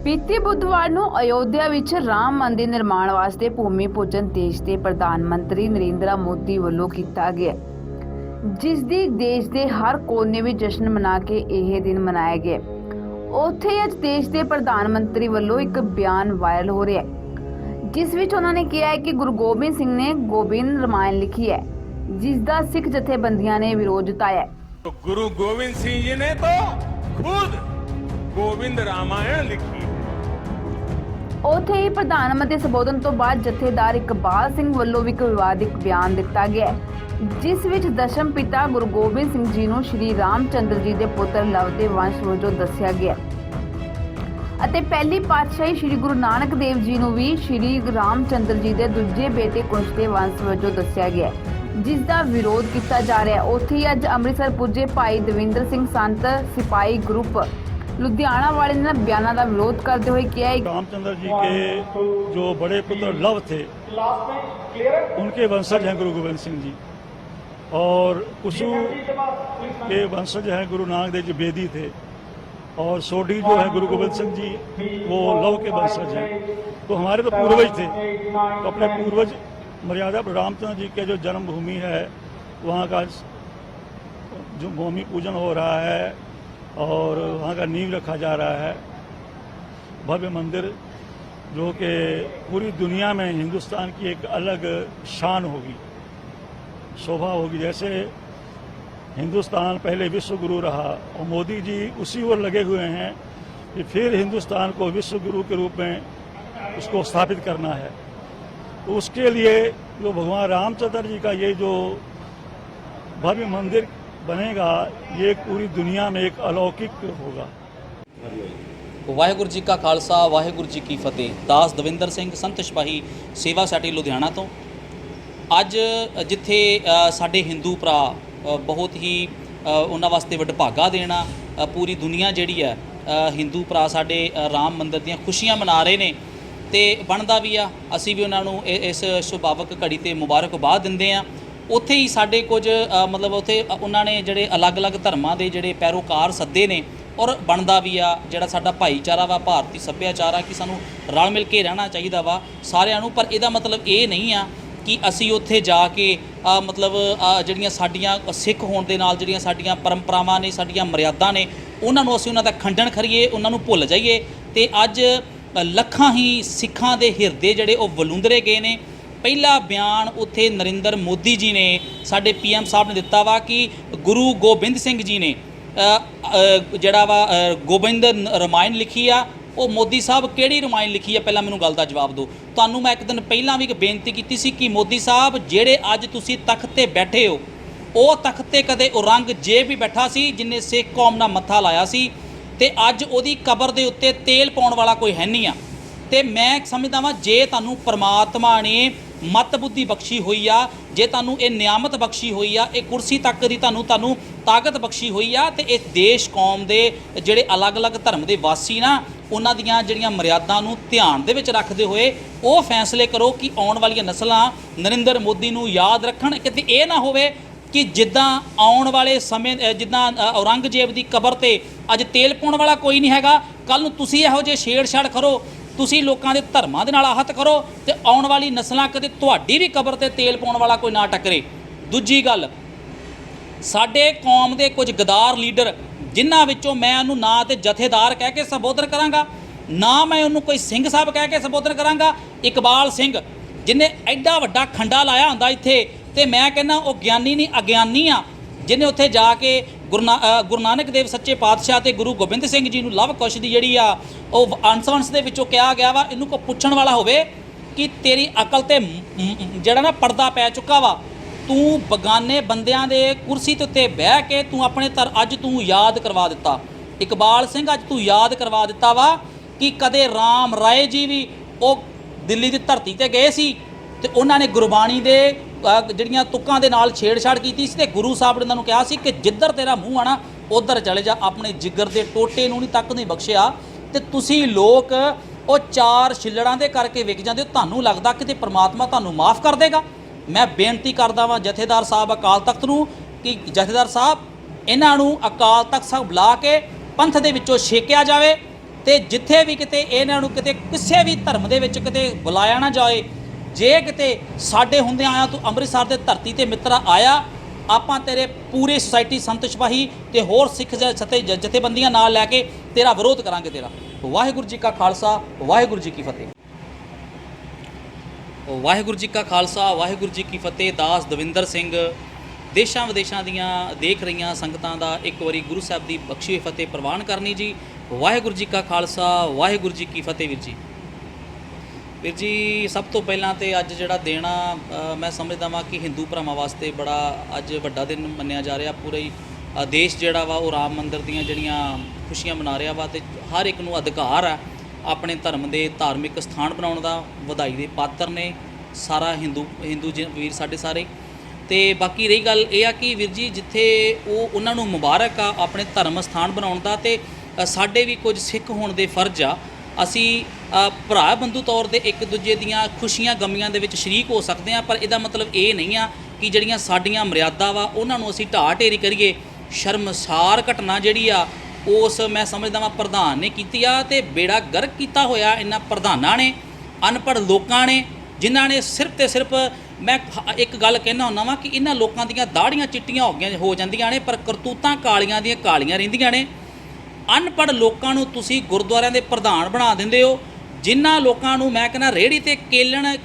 ਬੀਤੇ ਬੁੱਧਵਾਰ ਨੂੰ ਅਯੋਧਿਆ ਵਿੱਚ ਰਾਮ ਮੰਦਿਰ ਨਿਰਮਾਣ ਵਾਸਤੇ ਭੂਮੀ ਪੂਜਨ ਦੇਸ਼ ਦੇ ਪ੍ਰਧਾਨ ਮੰਤਰੀ ਨਰਿੰਦਰ ਮੋਦੀ ਵੱਲੋਂ ਕੀਤਾ ਗਿਆ, ਜਿਸ ਦੀ ਦੇਸ਼ ਦੇ ਹਰ ਕੋਨੇ ਵਿੱਚ ਜਸ਼ਨ ਮਨਾ ਕੇ ਇਹ ਦਿਨ ਮਨਾਇਆ ਗਿਆ। ਉੱਥੇ ਅੱਜ ਦੇਸ਼ ਦੇ ਪ੍ਰਧਾਨ ਮੰਤਰੀ ਵੱਲੋਂ ਇੱਕ ਬਿਆਨ ਵਾਇਰਲ ਹੋ ਰਿਹਾ ਹੈ, ਜਿਸ ਵਿੱਚ ਉਹਨਾਂ ਨੇ ਕਿਹਾ ਹੈ ਕਿ ਗੁਰੂ ਗੋਬਿੰਦ ਸਿੰਘ ਨੇ ਗੋਬਿੰਦ ਰਾਮਾਇਣ ਲਿਖੀ ਹੈ, जिस दा सिख जथेबंदियां ने विरोध जताया। तो गुरु गोविंद सिंह जी ने तो खुद गोविंद रामायण लिखी। ਉੱਥੇ ਹੀ ਪ੍ਰਧਾਨ ਮੰਤਰੀ ਸੰਬੋਧਨ ਤੋਂ ਬਾਅਦ ਜਥੇਦਾਰ ਇਕਬਾਲ ਸਿੰਘ ਵੱਲੋਂ ਵੀ ਇੱਕ ਵਿਵਾਦਿਤ ਬਿਆਨ ਦਿੱਤਾ ਗਿਆ ਹੈ, ਜਿਸ ਵਿੱਚ ਦਸ਼ਮ ਪਿਤਾ ਗੁਰੂ ਗੋਬਿੰਦ ਸਿੰਘ ਜੀ ਨੂੰ ਸ਼੍ਰੀ ਰਾਮ ਚੰਦਰ ਜੀ ਦੇ ਪੁੱਤਰ ਲਵ ਦੇ ਵੰਸ਼ ਵਜੋਂ ਦੱਸਿਆ ਗਿਆ ਅਤੇ ਪਹਿਲੀ ਪਾਤਸ਼ਾਹੀ ਸ਼੍ਰੀ ਗੁਰੂ ਨਾਨਕ ਦੇਵ ਜੀ ਨੂੰ ਵੀ ਸ਼੍ਰੀ ਰਾਮ ਚੰਦਰ ਜੀ ਦੇ ਦੂਜੇ ਬੇਟੇ ਕੁੰਸ਼ ਦੇ ਵੰਸ਼ ਵਜੋਂ ਦੱਸਿਆ ਗਿਆ, ਜਿਸ ਦਾ ਵਿਰੋਧ ਕੀਤਾ ਜਾ ਰਿਹਾ ਹੈ। ਉੱਥੇ ही ਅੱਜ ਅੰਮ੍ਰਿਤਸਰ ਪੁੱਜੇ ਭਾਈ ਦਵਿੰਦਰ ਸਿੰਘ ਸੰਤ सिपाही ग्रुप लुधियाना वाले ने बयानों का विरोध करते हुए किया है। रामचंद्र जी के जो बड़े पुत्र लव थे उनके वंशज हैं गुरु गोविंद सिंह जी, और कुशु के वंशज हैं गुरु नानक देव जी बेदी थे, और सोढ़ी जो है गुरु गोविंद सिंह जी वो लव के वंशज हैं। तो हमारे तो पूर्वज थे, तो अपने पूर्वज मर्यादा रामचंद्र जी के जो जन्मभूमि है वहाँ का जो भूमि पूजन हो रहा है और वहाँ का नींव रखा जा रहा है। भव्य मंदिर जो कि पूरी दुनिया में हिंदुस्तान की एक अलग शान होगी, शोभा होगी। जैसे हिंदुस्तान पहले विश्व गुरु रहा और मोदी जी उसी ओर लगे हुए हैं कि फिर हिंदुस्तान को विश्व गुरु के रूप में उसको स्थापित करना है। तो उसके लिए जो भगवान रामचंद्र जी का ये जो भव्य मंदिर बनेगा, ये पूरी दुनिया में एक अलौकिक होगा। ਵਾਹਿਗੁਰੂ ਜੀ ਕਾ ਖਾਲਸਾ ਵਾਹਿਗੁਰੂ ਜੀ ਕੀ ਫਤਿਹ। ਦਾਸ ਦਵਿੰਦਰ ਸਿੰਘ ਸੰਤ ਸਿਪਾਹੀ ਸੇਵਾ ਸੋਸਾਇਟੀ ਲੁਧਿਆਣਾ ਤੋਂ ਅੱਜ ਜਿੱਥੇ ਸਾਡੇ ਹਿੰਦੂ ਭਰਾ ਬਹੁਤ ਹੀ ਉਹਨਾਂ ਵਾਸਤੇ ਵਡਭਾਗਾ ਦੇਣਾ, ਪੂਰੀ ਦੁਨੀਆ ਜਿਹੜੀ ਹੈ ਹਿੰਦੂ ਭਰਾ ਸਾਡੇ ਰਾਮ ਮੰਦਿਰ ਦੀਆਂ ਖੁਸ਼ੀਆਂ ਮਨਾ ਰਹੇ ਨੇ ਤੇ ਬਣਦਾ ਵੀ ਆ, ਅਸੀਂ ਵੀ ਉਹਨਾਂ ਨੂੰ ਇਸ ਸੁਭਾਵਕ ਘੜੀ ਤੇ ਮੁਬਾਰਕਬਾਦ ਦਿੰਦੇ ਆ। ਉੱਥੇ ਹੀ ਸਾਡੇ ਕੁਝ ਮਤਲਬ ਉੱਥੇ ਉਹਨਾਂ ਨੇ ਜਿਹੜੇ ਅਲੱਗ-ਅਲੱਗ ਧਰਮਾਂ ਦੇ ਜਿਹੜੇ ਪੈਰੋਕਾਰ ਸੱਦੇ ਨੇ, ਔਰ ਬਣਦਾ ਵੀ ਆ ਜਿਹੜਾ ਸਾਡਾ ਭਾਈਚਾਰਾ ਵਾ, ਭਾਰਤੀ ਸੱਭਿਆਚਾਰ ਆ ਕਿ ਸਾਨੂੰ ਰਲ ਮਿਲ ਕੇ ਰਹਿਣਾ ਚਾਹੀਦਾ ਵਾ ਸਾਰਿਆਂ ਨੂੰ। ਪਰ ਇਹਦਾ ਮਤਲਬ ਇਹ ਨਹੀਂ ਆ ਕਿ ਅਸੀਂ ਉੱਥੇ ਜਾ ਕੇ ਮਤਲਬ ਜਿਹੜੀਆਂ ਸਾਡੀਆਂ ਸਿੱਖ ਹੋਣ ਦੇ ਨਾਲ ਜਿਹੜੀਆਂ ਸਾਡੀਆਂ ਪਰੰਪਰਾਵਾਂ ਨੇ, ਸਾਡੀਆਂ ਮਰਿਆਦਾ ਨੇ, ਉਹਨਾਂ ਨੂੰ ਅਸੀਂ ਉਹਨਾਂ ਦਾ ਖੰਡਨ ਕਰੀਏ, ਉਹਨਾਂ ਨੂੰ ਭੁੱਲ ਜਾਈਏ। ਤੇ ਅੱਜ ਲੱਖਾਂ ਹੀ ਸਿੱਖਾਂ ਦੇ ਹਿਰਦੇ ਜਿਹੜੇ ਉਹ ਵਲੂੰਦਰੇ ਗਏ ਨੇ। ਪਹਿਲਾ ਬਿਆਨ ਉੱਥੇ ਨਰਿੰਦਰ ਮੋਦੀ ਜੀ ਨੇ, ਸਾਡੇ PM ਸਾਹਿਬ ਨੇ ਦਿੱਤਾ ਵਾ ਕਿ ਗੁਰੂ ਗੋਬਿੰਦ ਸਿੰਘ ਜੀ ਨੇ ਜਿਹੜਾ ਵਾ ਗੋਬਿੰਦ ਰਾਮਾਇਣ ਲਿਖੀ ਆ। ਉਹ ਮੋਦੀ ਸਾਹਿਬ ਕਿਹੜੀ ਰਾਮਾਇਣ ਲਿਖੀ ਆ, ਪਹਿਲਾਂ ਮੈਨੂੰ ਗੱਲ ਦਾ ਜਵਾਬ ਦਿਓ। ਤੁਹਾਨੂੰ ਮੈਂ ਇੱਕ ਦਿਨ ਪਹਿਲਾਂ ਵੀ ਇੱਕ ਬੇਨਤੀ ਕੀਤੀ ਸੀ ਕਿ ਮੋਦੀ ਸਾਹਿਬ ਜਿਹੜੇ ਅੱਜ ਤੁਸੀਂ ਤਖਤ 'ਤੇ ਬੈਠੇ ਹੋ, ਉਹ ਤਖਤ 'ਤੇ ਕਦੇ ਔਰੰਗਜ਼ੇਬ ਵੀ ਬੈਠਾ ਸੀ ਜਿਹਨੇ ਸਿੱਖ ਕੌਮ ਨਾਲ ਮੱਥਾ ਲਾਇਆ ਸੀ, ਤੇ ਅੱਜ ਉਹਦੀ ਕਬਰ ਦੇ ਉੱਤੇ ਤੇਲ ਪਾਉਣ ਵਾਲਾ ਕੋਈ ਹੈ ਨਹੀਂ ਆ। ਤੇ ਮੈਂ ਸਮਝਦਾ ਵਾਂ ਜੇ ਤੁਹਾਨੂੰ ਪਰਮਾਤਮਾ ਨੇ ਮਤ ਬੁੱਧੀ ਬਖਸ਼ੀ ਹੋਈ ਆ, ਜੇ ਤੁਹਾਨੂੰ ਇਹ ਨਿਆਮਤ ਬਖਸ਼ੀ ਹੋਈ ਆ, ਇਹ ਕੁਰਸੀ ਤੱਕ ਦੀ ਤੁਹਾਨੂੰ ਤਾਕਤ ਬਖਸ਼ੀ ਹੋਈ ਆ, ਤੇ ਇਸ ਦੇਸ਼ ਕੌਮ ਦੇ ਜਿਹੜੇ ਅਲੱਗ-ਅਲੱਗ ਧਰਮ ਦੇ ਵਾਸੀ ਨਾ, ਉਹਨਾਂ ਦੀਆਂ ਜਿਹੜੀਆਂ ਮਰਿਆਦਾ ਨੂੰ ਧਿਆਨ ਦੇ ਵਿੱਚ ਰੱਖਦੇ ਹੋਏ ਉਹ ਫੈਸਲੇ ਕਰੋ ਕਿ ਆਉਣ ਵਾਲੀਆਂ ਨਸਲਾਂ ਨਰਿੰਦਰ ਮੋਦੀ ਨੂੰ ਯਾਦ ਰੱਖਣ। ਕਿਤੇ ਇਹ ਨਾ ਹੋਵੇ ਕਿ ਜਿੱਦਾਂ ਆਉਣ ਵਾਲੇ ਸਮੇਂ ਜਿੱਦਾਂ ਔਰੰਗਜ਼ੇਬ ਦੀ ਕਬਰ 'ਤੇ ਅੱਜ ਤੇਲ ਪਾਉਣ ਵਾਲਾ ਕੋਈ ਨਹੀਂ ਹੈਗਾ, ਕੱਲ੍ਹ ਨੂੰ ਤੁਸੀਂ ਇਹੋ ਜਿਹੇ ਛੇੜਛਾੜ ਕਰੋ, ਤੁਸੀਂ ਲੋਕਾਂ ਦੇ ਧਰਮਾਂ ਦੇ ਨਾਲ ਆਹਤ ਕਰੋ, ਤੇ ਆਉਣ ਵਾਲੀ ਨਸਲਾਂ ਕਦੇ ਤੁਹਾਡੀ ਵੀ ਕਬਰ 'ਤੇ ਤੇਲ ਪਾਉਣ ਵਾਲਾ ਕੋਈ ਨਾ ਟੱਕਰੇ। ਦੂਜੀ ਗੱਲ, ਸਾਡੇ ਕੌਮ ਦੇ ਕੁਝ ਗਦਾਰ ਲੀਡਰ ਜਿਨ੍ਹਾਂ ਵਿੱਚੋਂ ਮੈਂ ਉਹਨੂੰ ਨਾ ਤੇ ਜਥੇਦਾਰ ਕਹਿ ਕੇ ਸੰਬੋਧਨ ਕਰਾਂਗਾ, ਨਾ ਮੈਂ ਉਹਨੂੰ ਕੋਈ ਸਿੰਘ ਸਾਹਿਬ ਕਹਿ ਕੇ ਸੰਬੋਧਨ ਕਰਾਂਗਾ। ਇਕਬਾਲ ਸਿੰਘ ਜਿਹਨੇ ਐਡਾ ਵੱਡਾ ਖੰਡਾ ਲਾਇਆ ਹੁੰਦਾ ਇੱਥੇ, ਤੇ ਮੈਂ ਕਹਿੰਦਾ ਉਹ ਗਿਆਨੀ ਨਹੀਂ ਅਗਿਆਨੀ ਆ, ਜਿਹਨੇ ਉੱਥੇ ਜਾ ਕੇ ਗੁਰੂ ਨਾਨਕ ਦੇਵ ਸੱਚੇ ਪਾਤਸ਼ਾਹ ਤੇ ਗੁਰੂ ਗੋਬਿੰਦ ਸਿੰਘ ਜੀ ਨੂੰ ਲਵ ਕੁਸ਼ ਦੀ ਜਿਹੜੀ ਆ ਉਹ ਅੰਸ਼ ਦੇ ਵਿੱਚੋਂ ਕਿਹਾ ਗਿਆ ਵਾ। ਇਹਨੂੰ ਕੋਈ ਪੁੱਛਣ ਵਾਲਾ ਹੋਵੇ ਕਿ ਤੇਰੀ ਅਕਲ ਤੇ ਜਿਹੜਾ ਨਾ ਪਰਦਾ ਪੈ ਚੁੱਕਾ ਵਾ, ਤੂੰ ਬਗਾਨੇ ਬੰਦਿਆਂ ਦੇ ਕੁਰਸੀ ਦੇ ਉੱਤੇ ਬਹਿ ਕੇ ਤੂੰ ਆਪਣੇ ਅੱਜ ਤੂੰ ਯਾਦ ਕਰਵਾ ਦਿੱਤਾ। ਇਕਬਾਲ ਸਿੰਘ ਅੱਜ ਤੂੰ ਯਾਦ ਕਰਵਾ ਦਿੱਤਾ ਵਾ ਕਿ ਕਦੇ ਰਾਮ ਰਾਏ ਜੀ ਵੀ ਉਹ ਦਿੱਲੀ ਦੀ ਧਰਤੀ 'ਤੇ ਗਏ ਸੀ, ਤੇ ਉਹਨਾਂ ਨੇ ਗੁਰਬਾਣੀ ਦੇ ਜਿਹੜੀਆਂ ਤੁਕਾਂ ਦੇ ਨਾਲ ਛੇੜਛਾੜ ਕੀਤੀ ਸੀ, ਤੇ ਗੁਰੂ ਸਾਹਿਬ ਨੇ ਉਹਨਾਂ ਨੂੰ ਕਿਹਾ ਸੀ ਕਿ ਜਿੱਧਰ ਤੇਰਾ ਮੂੰਹ ਆਣਾ ਉੱਧਰ ਚਲੇ ਜਾ, ਆਪਣੇ ਜਿਗਰ ਦੇ ਟੋਟੇ ਨੂੰ ਨਹੀਂ ਤੱਕ ਨਹੀਂ ਬਖਸ਼ਿਆ। ਤੇ ਤੁਸੀਂ ਲੋਕ ਉਹ ਚਾਰ ਛਿੱਲੜਾਂ ਦੇ ਕਰਕੇ ਵਿਕ ਜਾਂਦੇ ਹੋ, ਤੁਹਾਨੂੰ ਲੱਗਦਾ ਕਿਤੇ ਪ੍ਰਮਾਤਮਾ ਤੁਹਾਨੂੰ ਮਾफ़ ਕਰ ਦੇਗਾ। ਮੈਂ ਬੇਨਤੀ ਕਰਦਾ ਵਾਂ ਜਥੇਦਾਰ ਸਾਹਿਬ ਅਕਾਲ ਤਖਤ ਨੂੰ ਕਿ ਜਥੇਦਾਰ ਸਾਹਿਬ ਇਹਨਾਂ ਨੂੰ ਅਕਾਲ ਤਖਤ ਸਾਹਿਬ ਬੁਲਾ ਕੇ ਪੰਥ ਦੇ ਵਿੱਚੋਂ ਛੇਕਿਆ ਜਾਵੇ, ਤੇ ਜਿੱਥੇ ਵੀ ਕਿਤੇ ਇਹਨਾਂ ਨੂੰ ਕਿਤੇ ਕਿਸੇ ਵੀ ਧਰਮ ਦੇ ਵਿੱਚ ਕਿਤੇ ਬੁਲਾਇਆ ਨਾ ਜਾਏ। ਜੇ ਕਿਤੇ ਸਾਡੇ ਹੁੰਦੇ ਆਇਆ ਤੂੰ ਅੰਮ੍ਰਿਤਸਰ ਦੇ ਧਰਤੀ ਤੇ ਮਿੱਤਰਾ ਆਇਆ, ਆਪਾਂ ਤੇਰੇ ਪੂਰੇ ਸੁਸਾਇਟੀ ਸੰਤ ਸਿਪਾਹੀ ਤੇ ਹੋਰ ਸਿੱਖ ਜਥੇਬੰਦੀਆਂ ਨਾਲ ਲੈ ਕੇ ਤੇਰਾ ਵਿਰੋਧ ਕਰਾਂਗੇ ਤੇਰਾ। ਵਾਹਿਗੁਰੂ ਜੀ ਕਾ ਖਾਲਸਾ, ਵਾਹਿਗੁਰੂ ਜੀ ਕੀ ਫਤਿਹ। ਵਾਹਿਗੁਰੂ ਜੀ ਕਾ ਖਾਲਸਾ, ਵਾਹਿਗੁਰੂ ਜੀ ਕੀ ਫਤਿਹ। ਦਾਸ ਦਵਿੰਦਰ ਸਿੰਘ ਦੇਸ਼ਾਂ ਵਿਦੇਸ਼ਾਂ ਦੀਆਂ ਦੇਖ ਰਹੀਆਂ ਸੰਗਤਾਂ ਦਾ ਇੱਕ ਵਾਰੀ ਗੁਰੂ ਸਾਹਿਬ ਦੀ ਬਖਸ਼ੀ ਹੋਈ ਫਤਿਹ ਪ੍ਰਵਾਨ ਕਰਨੀ ਜੀ। ਵਾਹਿਗੁਰੂ ਜੀ ਕਾ ਖਾਲਸਾ, ਵਾਹਿਗੁਰੂ ਜੀ ਕੀ ਫਤਿਹ। ਵੀਰ ਜੀ, ਵੀਰ ਜੀ, ਸਭ ਤੋਂ ਪਹਿਲਾਂ ਤੇ ਅੱਜ ਜਿਹੜਾ ਦਿਨ ਆ ਮੈਂ ਸਮਝਦਾ ਵਾਂ ਕਿ ਹਿੰਦੂ ਭਰਾਵਾਂ ਵਾਸਤੇ ਬੜਾ ਅੱਜ ਵੱਡਾ ਦਿਨ ਮੰਨਿਆ ਜਾ ਰਿਹਾ। ਪੂਰਾ ਹੀ ਦੇਸ਼ ਜਿਹੜਾ ਵਾ ਉਹ ਰਾਮ ਮੰਦਿਰ ਦੀਆਂ ਜਿਹੜੀਆਂ ਖੁਸ਼ੀਆਂ ਮਨਾ ਰਿਹਾ ਵਾ, ਤੇ ਹਰ ਇੱਕ ਨੂੰ ਅਧਿਕਾਰ ਆ ਆਪਣੇ ਧਰਮ ਦੇ ਧਾਰਮਿਕ ਸਥਾਨ ਬਣਾਉਣ ਦਾ। ਵਧਾਈ ਦੇ ਪਾਤਰ ਨੇ ਸਾਰਾ ਹਿੰਦੂ ਵੀਰ ਸਾਡੇ ਸਾਰੇ। ਤੇ ਬਾਕੀ ਰਹੀ ਗੱਲ ਇਹ ਆ ਕਿ ਵੀਰ ਜੀ ਜਿੱਥੇ ਉਹਨਾਂ ਨੂੰ ਮੁਬਾਰਕ ਆ ਆਪਣੇ ਧਰਮ ਸਥਾਨ ਬਣਾਉਣ ਦਾ, ਤੇ ਸਾਡੇ ਵੀ ਕੁਝ ਸਿੱਖ ਹੋਣ ਦੇ ਫਰਜ਼ ਆ। ਅਸੀਂ ਭਰਾ ਬੰਧੂ ਤੌਰ 'ਤੇ ਇੱਕ ਦੂਜੇ ਦੀਆਂ ਖੁਸ਼ੀਆਂ ਗਮੀਆਂ ਦੇ ਵਿੱਚ ਸ਼ਰੀਕ ਹੋ ਸਕਦੇ ਹਾਂ, ਪਰ ਇਹਦਾ ਮਤਲਬ ਇਹ ਨਹੀਂ ਆ ਕਿ ਜਿਹੜੀਆਂ ਸਾਡੀਆਂ ਮਰਿਆਦਾ ਵਾ ਉਹਨਾਂ ਨੂੰ ਅਸੀਂ ਢਾਹ ਢੇਰੀ ਕਰੀਏ। ਸ਼ਰਮਸਾਰ ਘਟਨਾ ਜਿਹੜੀ ਆ ਉਸ ਮੈਂ ਸਮਝਦਾ ਵਾਂ ਪ੍ਰਧਾਨ ਨੇ ਕੀਤੀ ਆ, ਤੇ ਬੇੜਾ ਗਰਕ ਕੀਤਾ ਹੋਇਆ ਇਹਨਾਂ ਪ੍ਰਧਾਨਾਂ ਨੇ, ਅਨਪੜ੍ਹ ਲੋਕਾਂ ਨੇ, ਜਿਨ੍ਹਾਂ ਨੇ ਸਿਰਫ ਤੇ ਸਿਰਫ ਮੈਂ ਇੱਕ ਗੱਲ ਕਹਿਣਾ ਹੁੰਦਾ ਵਾਂ ਕਿ ਇਹਨਾਂ ਲੋਕਾਂ ਦੀਆਂ ਦਾੜੀਆਂ ਚਿੱਟੀਆਂ ਹੋ ਜਾਂਦੀਆਂ ਨੇ, ਪਰ ਕਰਤੂਤਾਂ ਕਾਲੀਆਂ ਦੀਆਂ ਕਾਲੀਆਂ ਰਹਿੰਦੀਆਂ ਨੇ। ਅਨਪੜ੍ਹ ਲੋਕਾਂ ਨੂੰ ਤੁਸੀਂ ਗੁਰਦੁਆਰਿਆਂ ਦੇ ਪ੍ਰਧਾਨ ਬਣਾ ਦਿੰਦੇ ਹੋ। ਜਿਨ੍ਹਾਂ ਲੋਕਾਂ ਨੂੰ ਮੈਂ ਕਹਿੰਦਾ ਰੇਹੜੀ ਤੇ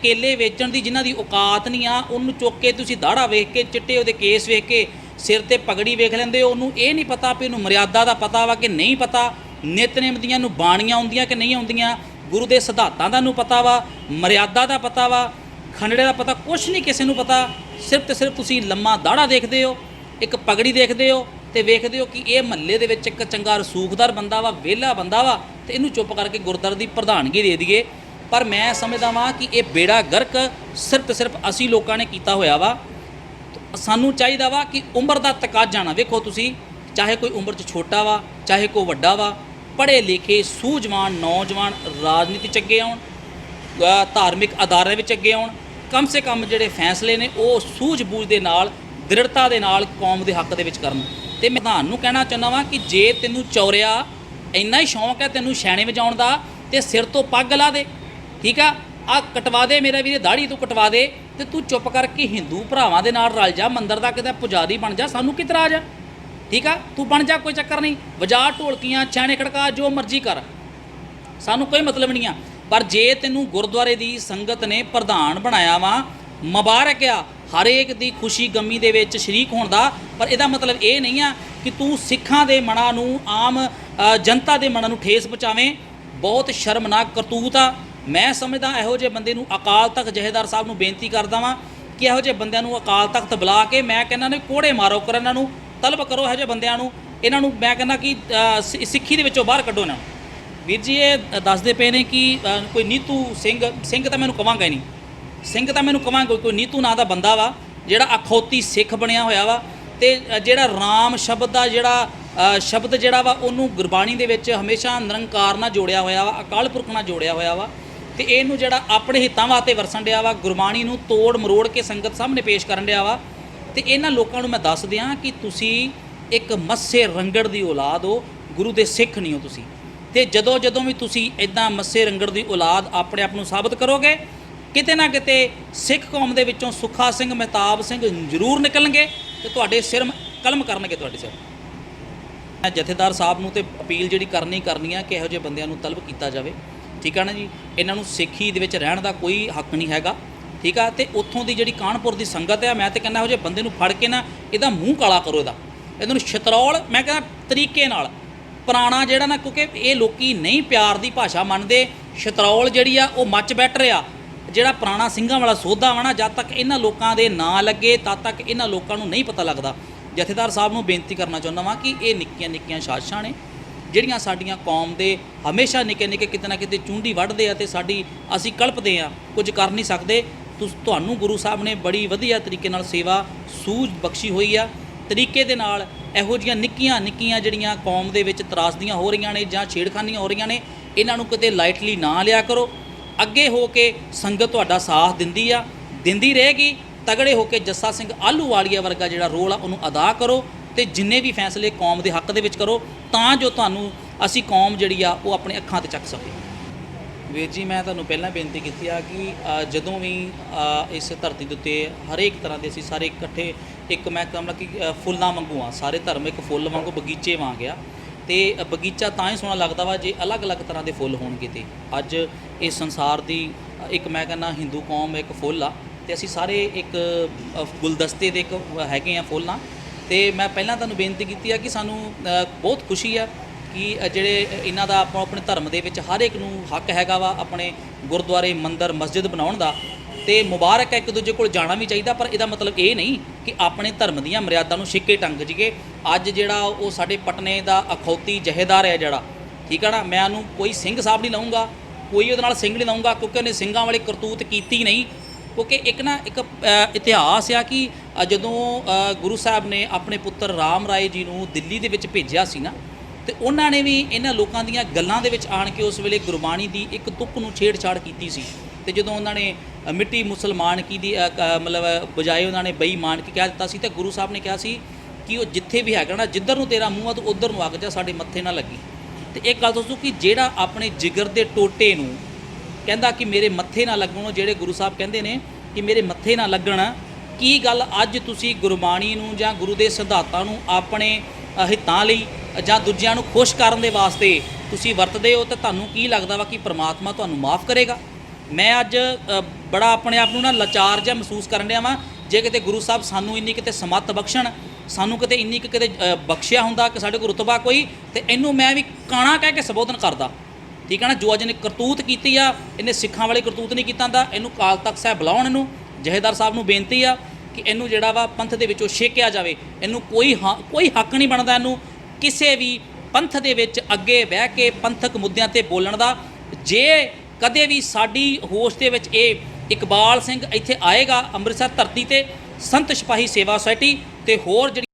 ਕੇਲੇ ਵੇਚਣ ਦੀ ਜਿਨ੍ਹਾਂ ਦੀ ਔਕਾਤ ਨਹੀਂ ਆ, ਉਹਨੂੰ ਚੁੱਕ ਕੇ ਤੁਸੀਂ ਦਾੜਾ ਵੇਖ ਕੇ, ਚਿੱਟੇ ਉਹਦੇ ਕੇਸ ਵੇਖ ਕੇ, ਸਿਰ ਤੇ ਪਗੜੀ ਵੇਖ ਲੈਂਦੇ ਹੋ। ਉਹਨੂੰ ਇਹ ਨਹੀਂ ਪਤਾ ਵੀ ਇਹਨੂੰ ਮਰਿਆਦਾ ਦਾ ਪਤਾ ਵਾ ਕਿ ਨਹੀਂ ਪਤਾ, ਨਿਤਨੇਮ ਦੀਆਂ ਨੂੰ ਬਾਣੀਆਂ ਆਉਂਦੀਆਂ ਕਿ ਨਹੀਂ ਆਉਂਦੀਆਂ, ਗੁਰੂ ਦੇ ਸਿਧਾਂਤਾਂ ਦਾ ਨੂੰ ਪਤਾ ਵਾ, ਮਰਿਆਦਾ ਦਾ ਪਤਾ ਵਾ, ਖੰਡੜੇ ਦਾ ਪਤਾ, ਕੁਛ ਨਹੀਂ ਕਿਸੇ ਨੂੰ ਪਤਾ। ਸਿਰਫ ਤੇ ਸਿਰਫ ਤੁਸੀਂ ਲੰਮਾ ਦਾੜਾ ਦੇਖਦੇ ਹੋ, ਇੱਕ ਪਗੜੀ ਦੇਖਦੇ ਹੋ, ਤੇ ਵੇਖਦੇ ਹੋ ਕਿ ਇਹ ਮਹੱਲੇ ਦੇ ਵਿੱਚ ਇੱਕ ਚੰਗਾ ਰਸੂਖਦਾਰ ਬੰਦਾ ਵਾ, ਵਿਹਲਾ ਬੰਦਾ ਵਾ, ਤੇ ਇਹਨੂੰ ਚੁੱਪ ਕਰਕੇ ਗੁਰਦੁਆਰੇ ਦੀ ਪ੍ਰਧਾਨਗੀ ਦੇ ਦਈਏ। ਪਰ ਮੈਂ ਸਮਝਦਾ ਵਾਂ ਕਿ ਇਹ ਬੇੜਾ ਗਰਕ ਸਿਰਫ ਤੇ ਸਿਰਫ ਅਸੀਂ ਲੋਕਾਂ ਨੇ ਕੀਤਾ ਹੋਇਆ ਵਾ। ਸਾਨੂੰ ਚਾਹੀਦਾ ਵਾ ਕਿ ਉਮਰ ਦਾ ਤਕਾਜ਼ਾ ਨਾ ਵੇਖੋ ਤੁਸੀਂ, ਚਾਹੇ ਕੋਈ ਉਮਰ 'ਚ ਛੋਟਾ ਵਾ, ਚਾਹੇ ਕੋਈ ਵੱਡਾ ਵਾ, ਪੜ੍ਹੇ ਲਿਖੇ ਸੂਝਵਾਨ ਨੌਜਵਾਨ ਰਾਜਨੀਤੀ 'ਚ ਅੱਗੇ ਆਉਣ, ਧਾਰਮਿਕ ਅਦਾਰਿਆਂ ਵਿੱਚ ਅੱਗੇ ਆਉਣ। ਕਮ ਸੇ ਕਮ ਜਿਹੜੇ ਫੈਸਲੇ ਨੇ ਉਹ ਸੂਝ-ਬੂਝ ਦੇ ਨਾਲ, ਦ੍ਰਿੜਤਾ ਦੇ ਨਾਲ ਕੌਮ ਦੇ ਹੱਕ ਦੇ ਵਿੱਚ ਕਰਨ। ਤੇ ਮੈਂ ਪ੍ਰਧਾਨ ਨੂੰ ਕਹਿਣਾ ਚਾਹੁੰਦਾ ਵਾਂ ਕਿ ਜੇ ਤੈਨੂੰ ਚੌਰਿਆ ਇੰਨਾ ਹੀ ਸ਼ੌਂਕ ਹੈ ਤੈਨੂੰ ਛੈਣੇ ਵਜਾਉਣ ਦਾ, ਤੇ ਸਿਰ ਤੋਂ ਪੱਗ ਲਾ ਦੇ, ਠੀਕ ਆ, ਆ ਕਟਵਾ ਦੇ ਮੇਰਾ ਵੀਰੇ, ਦਾੜੀ ਤੂੰ ਕਟਵਾ ਦੇ, ਤੇ ਤੂੰ ਚੁੱਪ ਕਰਕੇ ਹਿੰਦੂ ਭਰਾਵਾਂ ਦੇ ਨਾਲ ਰਲ ਜਾ, ਮੰਦਿਰ ਦਾ ਕਿਤੇ ਪੁਜਾਰੀ ਬਣ ਜਾ, ਸਾਨੂੰ ਕੀ ਇਤਰਾਜ਼ ਆ, ਠੀਕ ਆ, ਤੂੰ ਬਣ ਜਾ, ਕੋਈ ਚੱਕਰ ਨਹੀਂ, ਵਜਾ ਢੋਲਕੀਆਂ, ਛੈਣੇ ਖੜਕਾ, ਜੋ ਮਰਜ਼ੀ ਕਰ, ਸਾਨੂੰ ਕੋਈ ਮਤਲਬ ਨਹੀਂ ਆ। ਪਰ ਜੇ ਤੈਨੂੰ ਗੁਰਦੁਆਰੇ ਦੀ ਸੰਗਤ ਨੇ ਪ੍ਰਧਾਨ ਬਣਾਇਆ ਵਾ, ਮੁਬਾਰਕ ਆ ਹਰੇਕ ਦੀ ਖੁਸ਼ੀ ਗਮੀ ਦੇ ਵਿੱਚ ਸ਼ਰੀਕ ਹੋਣ ਦਾ, ਪਰ ਇਹਦਾ ਮਤਲਬ ਇਹ ਨਹੀਂ ਆ ਕਿ ਤੂੰ ਸਿੱਖਾਂ ਦੇ ਮਨਾਂ ਨੂੰ, ਆਮ ਜਨਤਾ ਦੇ ਮਨਾਂ ਨੂੰ ਠੇਸ ਪਹੁੰਚਾਵੇਂ। ਬਹੁਤ ਸ਼ਰਮਨਾਕ ਕਰਤੂਤ ਆ। ਮੈਂ ਸਮਝਦਾ ਇਹੋ ਜਿਹੇ ਬੰਦੇ ਨੂੰ ਅਕਾਲ ਤਖਤ ਜਥੇਦਾਰ ਸਾਹਿਬ ਨੂੰ ਬੇਨਤੀ ਕਰਦਾ ਵਾਂ ਕਿ ਇਹੋ ਜਿਹੇ ਬੰਦਿਆਂ ਨੂੰ ਅਕਾਲ ਤਖਤ ਬੁਲਾ ਕੇ ਮੈਂ ਕਹਿੰਦਾ ਨੇ ਕੋੜੇ ਮਾਰੋ ਕਰੋ, ਇਹਨਾਂ ਨੂੰ ਤਲਬ ਕਰੋ, ਇਹੋ ਜਿਹੇ ਬੰਦਿਆਂ ਨੂੰ, ਇਹਨਾਂ ਨੂੰ ਮੈਂ ਕਹਿੰਦਾ ਕਿ ਸਿੱਖੀ ਦੇ ਵਿੱਚੋਂ ਬਾਹਰ ਕੱਢੋ ਇਹਨਾਂ ਨੂੰ। ਵੀਰ ਜੀ ਇਹ ਦੱਸਦੇ ਪਏ ਨੇ ਕਿ ਕੋਈ ਨੀਤੂ ਸਿੰਘ ਤਾਂ ਮੈਨੂੰ ਕਵਾਂਗਾ ਹੀ ਨਹੀਂ, ਸਿੰਘ ਤਾਂ ਮੈਨੂੰ ਕਵਾਂਗਾ ਕੋਈ ਨੀਤੂ ਨਾਂ ਦਾ ਬੰਦਾ ਵਾ ਜਿਹੜਾ ਅਖੌਤੀ ਸਿੱਖ ਬਣਿਆ ਹੋਇਆ ਵਾ, ਤੇ ਜਿਹੜਾ ਰਾਮ ਸ਼ਬਦ ਦਾ ਸ਼ਬਦ ਜਿਹੜਾ ਵਾ ਉਹਨੂੰ ਗੁਰਬਾਣੀ ਦੇ ਵਿੱਚ ਹਮੇਸ਼ਾ ਨਿਰੰਕਾਰ ਨਾਲ ਜੋੜਿਆ ਹੋਇਆ ਵਾ, ਅਕਾਲ ਪੁਰਖ ਨਾਲ ਜੋੜਿਆ ਹੋਇਆ ਵਾ, ਤੇ ਇਹਨੂੰ ਜਿਹੜਾ ਆਪਣੇ ਹਿੱਤਾਂ ਵਾਸਤੇ ਵਰਸਣ ਡਿਆ ਵਾ, ਗੁਰਬਾਣੀ ਨੂੰ ਤੋੜ ਮਰੋੜ ਕੇ ਸੰਗਤ ਸਾਹਮਣੇ ਪੇਸ਼ ਕਰਨ ਡਿਆ ਵਾ। ਤੇ ਇਹਨਾਂ ਲੋਕਾਂ ਨੂੰ ਮੈਂ ਦੱਸ ਦਿਆਂ ਕਿ ਤੁਸੀਂ ਇੱਕ ਮੱਸੇ ਰੰਗੜ ਦੀ ਔਲਾਦ ਹੋ, ਗੁਰੂ ਦੇ ਸਿੱਖ ਨਹੀਂ ਹੋ ਤੁਸੀਂ। ਤੇ ਜਦੋਂ ਵੀ ਤੁਸੀਂ ਇਦਾਂ ਮੱਸੇ ਰੰਗੜ ਦੀ ਔਲਾਦ ਆਪਣੇ ਆਪ ਨੂੰ ਸਾਬਤ ਕਰੋਗੇ, ਕਿਤੇ ਨਾ ਕਿਤੇ ਸਿੱਖ ਕੌਮ ਦੇ ਵਿੱਚੋਂ ਸੁੱਖਾ ਸਿੰਘ, ਮਹਿਤਾਬ ਸਿੰਘ ਜ਼ਰੂਰ ਨਿਕਲਣਗੇ, ਤੇ ਤੁਹਾਡੇ ਸਿਰ ਕਲਮ ਕਰਨਗੇ ਤੁਹਾਡੇ ਸਿਰ। ਮੈਂ ਜਥੇਦਾਰ ਸਾਹਿਬ ਨੂੰ ਤੇ ਅਪੀਲ ਜਿਹੜੀ ਕਰਨੀ ਆ ਕਿ ਇਹੋ ਜਿਹੇ ਬੰਦਿਆਂ ਨੂੰ ਤਲਬ ਕੀਤਾ ਜਾਵੇ, ਠੀਕ ਆ ਨਾ ਜੀ। ਇਹਨਾਂ ਨੂੰ ਸਿੱਖੀ ਦੇ ਵਿੱਚ ਰਹਿਣ ਦਾ ਕੋਈ ਹੱਕ ਨਹੀਂ ਹੈਗਾ, ਠੀਕ ਆ। ਤੇ ਉੱਥੋਂ ਦੀ ਜਿਹੜੀ ਕਾਨਪੁਰ ਦੀ ਸੰਗਤ ਆ, ਮੈਂ ਤਾਂ ਕਹਿੰਦਾ ਇਹੋ ਜਿਹੇ ਬੰਦੇ ਨੂੰ ਫੜ ਕੇ ਨਾ ਇਹਦਾ ਮੂੰਹ ਕਾਲਾ ਕਰੋ, ਇਹਨਾਂ ਨੂੰ ਛਤਰੌਲ, ਮੈਂ ਕਹਿੰਦਾ ਤਰੀਕੇ ਨਾਲ ਪੁਰਾਣਾ ਜਿਹੜਾ ਨਾ, ਕਿਉਂਕਿ ਇਹ ਲੋਕੀ ਨਹੀਂ ਪਿਆਰ ਦੀ ਭਾਸ਼ਾ ਮੰਨਦੇ। ਛਤਰੌਲ ਜਿਹੜੀ ਆ ਉਹ ਮੱਚ ਬੈਟਰ ਆ, ਜਿਹੜਾ ਪੁਰਾਣਾ ਸਿੰਘਾਂ ਵਾਲਾ ਸੋਧਾ ਵਾ ਨਾ, ਜਦ ਤੱਕ ਇਹਨਾਂ ਲੋਕਾਂ ਦੇ ਨਾਂ ਲੱਗੇ ਤਦ ਤੱਕ ਇਹਨਾਂ ਲੋਕਾਂ ਨੂੰ ਨਹੀਂ ਪਤਾ ਲੱਗਦਾ। ਜਥੇਦਾਰ ਸਾਹਿਬ ਨੂੰ ਬੇਨਤੀ ਕਰਨਾ ਚਾਹੁੰਦਾ ਵਾਂ ਕਿ ਇਹ ਨਿੱਕੀਆਂ ਨਿੱਕੀਆਂ ਸਾਜ਼ਿਸ਼ਾਂ ਨੇ ਜਿਹੜੀਆਂ ਸਾਡੀਆਂ ਕੌਮ ਦੇ ਹਮੇਸ਼ਾ ਨਿੱਕੇ ਨਿੱਕੇ ਕਿਤੇ ਨਾ ਕਿਤੇ ਚੁੰਡੀ ਵੱਢਦੇ ਆ, ਤੇ ਅਸੀਂ ਕਲਪਦੇ ਆ, ਕੁਝ ਕਰ ਨਹੀਂ ਸਕਦੇ। ਤੁਹਾਨੂੰ ਗੁਰੂ ਸਾਹਿਬ ਨੇ ਬੜੀ ਵਧੀਆ ਤਰੀਕੇ ਨਾਲ ਸੇਵਾ ਸੂਝ ਬਖਸ਼ੀ ਹੋਈ ਆ। ਤਰੀਕੇ ਦੇ ਨਾਲ ਇਹੋ ਜਿਹੀਆਂ ਨਿੱਕੀਆਂ ਨਿੱਕੀਆਂ ਜਿਹੜੀਆਂ ਕੌਮ ਦੇ ਵਿੱਚ ਤਰਾਸਦੀਆਂ ਹੋ ਰਹੀਆਂ ਨੇ ਜਾਂ ਛੇੜਖਾਨੀਆਂ ਹੋ ਰਹੀਆਂ ਨੇ, ਇਹਨਾਂ ਨੂੰ ਕਿਤੇ ਲਾਈਟਲੀ ਨਾ ਲਿਆ ਕਰੋ। ਅੱਗੇ ਹੋ ਕੇ ਸੰਗਤ ਤੁਹਾਡਾ ਸਾਥ ਦਿੰਦੀ ਰਹੇਗੀ। ਤਗੜੇ ਹੋ ਕੇ ਜੱਸਾ ਸਿੰਘ ਆਹਲੂਵਾਲੀਆ ਵਰਗਾ ਜਿਹੜਾ ਰੋਲ ਆ ਉਹਨੂੰ ਅਦਾ ਕਰੋ, ਤੇ ਜਿੰਨੇ ਵੀ ਫੈਸਲੇ ਕੌਮ ਦੇ ਹੱਕ ਦੇ ਵਿੱਚ ਕਰੋ, ਤਾਂ ਜੋ ਤੁਹਾਨੂੰ ਅਸੀਂ ਕੌਮ ਜਿਹੜੀ ਆ ਉਹ ਆਪਣੇ ਅੱਖਾਂ ਤੇ ਚੱਕ ਸਕੇ। ਵੀਰ ਜੀ, ਮੈਂ ਤੁਹਾਨੂੰ ਪਹਿਲਾਂ ਬੇਨਤੀ ਕੀਤੀ ਆ ਕਿ ਜਦੋਂ ਵੀ ਇਸ ਧਰਤੀ ਦੇ ਉੱਤੇ ਹਰੇਕ ਤਰ੍ਹਾਂ ਦੇ ਅਸੀਂ ਸਾਰੇ ਇਕੱਠੇ ਇੱਕ ਮੈਂ ਕਹਾਂ ਕਿ ਫੁੱਲਾਂ ਵਾਂਗੂ ਆ, ਸਾਰੇ ਧਰਮ ਇੱਕ ਫੁੱਲ ਵਾਂਗੂ ਬਗੀਚੇ ਵਾਂਗ ਆ, ਤੇ ਬਗੀਚਾ ਤਾਂ ਹੀ ਸੋਹਣਾ ਲੱਗਦਾ ਵਾ ਜੇ ਅਲੱਗ-ਅਲੱਗ ਤਰ੍ਹਾਂ ਦੇ ਫੁੱਲ ਹੋਣਗੇ। ਤੇ ਅੱਜ ਇਸ ਸੰਸਾਰ ਦੀ ਇੱਕ ਮੈਂ ਕਹਿੰਦਾ ਹਿੰਦੂ ਕੌਮ ਇੱਕ ਫੁੱਲ ਆ, ਤੇ ਅਸੀਂ ਸਾਰੇ ਇੱਕ ਗੁਲਦਸਤੇ ਦੇ ਇੱਕ ਹੈਗੇ ਆ ਫੁੱਲ ਆ। ਤੇ ਮੈਂ ਪਹਿਲਾਂ ਤੁਹਾਨੂੰ ਬੇਨਤੀ ਕੀਤੀ ਆ ਕਿ ਸਾਨੂੰ ਬਹੁਤ ਖੁਸ਼ੀ ਆ ਕਿ ਜਿਹੜੇ ਇਹਨਾਂ ਦਾ ਆਪੋ ਆਪਣੇ ਧਰਮ ਦੇ ਵਿੱਚ ਹਰ ਇੱਕ ਨੂੰ ਹੱਕ ਹੈਗਾ ਵਾ ਆਪਣੇ ਗੁਰਦੁਆਰੇ, ਮੰਦਿਰ, ਮਸਜਿਦ ਬਣਾਉਣ ਦਾ, ਤੇ ਮੁਬਾਰਕ ਹੈ, ਇੱਕ ਦੂਜੇ ਕੋਲ ਜਾਣਾ ਵੀ ਚਾਹੀਦਾ। ਪਰ ਇਹਦਾ ਮਤਲਬ ਇਹ ਨਹੀਂ ਕਿ ਆਪਣੇ ਧਰਮ ਦੀਆਂ ਮਰਿਆਦਾ ਨੂੰ ਛਿੱਕੇ ਟੰਗ ਜੀਏ। ਅੱਜ ਜਿਹੜਾ ਉਹ ਸਾਡੇ ਪਟਨੇ ਦਾ ਅਖੌਤੀ ਜਹੇਦਾਰ ਹੈ ਜਿਹੜਾ, ਠੀਕ ਹੈ ਨਾ, ਮੈਂ ਉਹਨੂੰ ਕੋਈ ਸਿੰਘ ਸਾਹਿਬ ਨਹੀਂ ਲਾਉਂਗਾ, ਕੋਈ ਉਹਦੇ ਨਾਲ ਸਿੰਘ ਨਹੀਂ ਲਾਉਂਗਾ, ਕਿਉਂਕਿ ਉਹਨੇ ਸਿੰਘਾਂ ਵਾਲੀ ਕਰਤੂਤ ਕੀਤੀ ਨਹੀਂ। ਕਿਉਂਕਿ ਇੱਕ ਇਤਿਹਾਸ ਆ ਕਿ ਜਦੋਂ ਗੁਰੂ ਸਾਹਿਬ ਨੇ ਆਪਣੇ ਪੁੱਤਰ ਰਾਮ ਰਾਏ ਜੀ ਨੂੰ ਦਿੱਲੀ ਦੇ ਵਿੱਚ ਭੇਜਿਆ ਸੀ ਨਾ, ਤੇ ਉਹਨਾਂ ਨੇ ਵੀ ਇਹਨਾਂ ਲੋਕਾਂ ਦੀਆਂ ਗੱਲਾਂ ਦੇ ਵਿੱਚ ਆਣ ਕੇ ਉਸ ਵੇਲੇ ਗੁਰਬਾਣੀ ਦੀ ਇੱਕ ਤੁਕ ਨੂੰ ਛੇੜਛਾੜ ਕੀਤੀ ਸੀ। ਤੇ ਜਦੋਂ ਉਹਨਾਂ ਨੇ ਮਿੱਟੀ ਮੁਸਲਮਾਨ ਕੀ ਦੀ ਮਤਲਬ ਬਜਾਏ ਉਹਨਾਂ ਨੇ ਬੇਈਮਾਨ ਕੀ ਕਹਿ ਦਿੱਤਾ ਸੀ, ਤੇ ਗੁਰੂ ਸਾਹਿਬ ਨੇ ਕਿਹਾ ਸੀ ਕਿ ਉਹ ਜਿੱਥੇ ਵੀ ਹੈਗਾ ਨਾ, ਜਿੱਧਰ ਨੂੰ ਤੇਰਾ ਮੂੰਹ ਆ ਤੂੰ ਉੱਧਰ ਨੂੰ ਅੱਗ ਜਾ, ਸਾਡੇ ਮੱਥੇ ਨਾ ਲੱਗੀ। ਤੇ ਇੱਕ ਗੱਲ ਦੱਸੋ ਕਿ ਜਿਹੜਾ ਆਪਣੇ ਜਿਗਰ ਦੇ ਟੋਟੇ ਨੂੰ ਕਹਿੰਦਾ ਕਿ ਮੇਰੇ ਮੱਥੇ ਨਾ ਲੱਗਣ, ਜਿਹੜੇ ਗੁਰੂ ਸਾਹਿਬ ਕਹਿੰਦੇ ਨੇ ਕਿ ਮੇਰੇ ਮੱਥੇ ਨਾ ਲੱਗਣ, ਕੀ ਗੱਲ ਅੱਜ ਤੁਸੀਂ ਗੁਰਬਾਣੀ ਨੂੰ ਜਾਂ ਗੁਰੂ ਦੇ ਸਿਧਾਂਤਾਂ ਨੂੰ ਆਪਣੇ ਹਿੱਤਾਂ ਲਈ ਜਾਂ ਦੂਜਿਆਂ ਨੂੰ ਖੁਸ਼ ਕਰਨ ਦੇ ਵਾਸਤੇ ਤੁਸੀਂ ਵਰਤਦੇ ਹੋ, ਤਾਂ ਤੁਹਾਨੂੰ ਕੀ ਲੱਗਦਾ ਵਾ ਕਿ ਪ੍ਰਮਾਤਮਾ ਤੁਹਾਨੂੰ ਮਾਫ ਕਰੇਗਾ? ਮੈਂ ਅੱਜ ਬੜਾ ਆਪਣੇ ਆਪ ਨੂੰ ਨਾ ਲਾਚਾਰ ਜਿਹਾ ਮਹਿਸੂਸ ਕਰਨ ਡਿਆ ਵਾਂ। ਜੇ ਕਿਤੇ ਗੁਰੂ ਸਾਹਿਬ ਸਾਨੂੰ ਇੰਨੀ ਕਿਤੇ ਸਮੱਤ ਬਖਸ਼ਣ, ਸਾਨੂੰ ਕਿਤੇ ਇੰਨੀ ਕਿਤੇ ਬਖਸ਼ਿਆ ਹੁੰਦਾ ਕਿ ਸਾਡੇ ਕੋਲ ਰੁਤਬਾ ਕੋਈ, ਤੇ ਇਹਨੂੰ ਮੈਂ ਵੀ ਕਾਣਾ ਕਹਿ ਕੇ ਸੰਬੋਧਨ ਕਰਦਾ, ਠੀਕ ਹੈ ਨਾ। ਜੋ ਅੱਜ ਨੇ ਕਰਤੂਤ ਕੀਤੀ ਆ, ਇਹਨੇ ਸਿੱਖਾਂ ਵਾਲੀ ਕਰਤੂਤ ਨਹੀਂ ਕੀਤਾ ਹੁੰਦਾ। ਇਹਨੂੰ ਅਕਾਲ ਤਖਤ ਸਾਹਿਬ ਬੁਲਾਉਣ, ਇਹਨੂੰ ਜਹੇਦਾਰ ਸਾਹਿਬ ਨੂੰ ਬੇਨਤੀ ਆ ਕਿ ਇਹਨੂੰ ਜਿਹੜਾ ਵਾ ਪੰਥ ਦੇ ਵਿੱਚੋਂ ਛੇਕਿਆ ਜਾਵੇ। ਇਹਨੂੰ ਕੋਈ ਹੱਕ ਨਹੀਂ ਬਣਦਾ ਇਹਨੂੰ ਕਿਸੇ ਵੀ ਪੰਥ ਦੇ ਵਿੱਚ ਅੱਗੇ ਬਹਿ ਕੇ ਪੰਥਕ ਮੁੱਦਿਆਂ ਤੇ ਬੋਲਣ ਦਾ। ਜੇ ਕਦੇ ਵੀ ਸਾਡੀ ਹੋਸ਼ ਦੇ ਵਿੱਚ ਇਹ ਇਕਬਾਲ ਸਿੰਘ ਇੱਥੇ ਆਏਗਾ ਅੰਮ੍ਰਿਤਸਰ ਧਰਤੀ ਤੇ, ਸੰਤ ਸਿਪਾਹੀ ਸੇਵਾ ਸੁਸਾਇਟੀ ਤੇ ਹੋਰ ਜਿਹੜੀ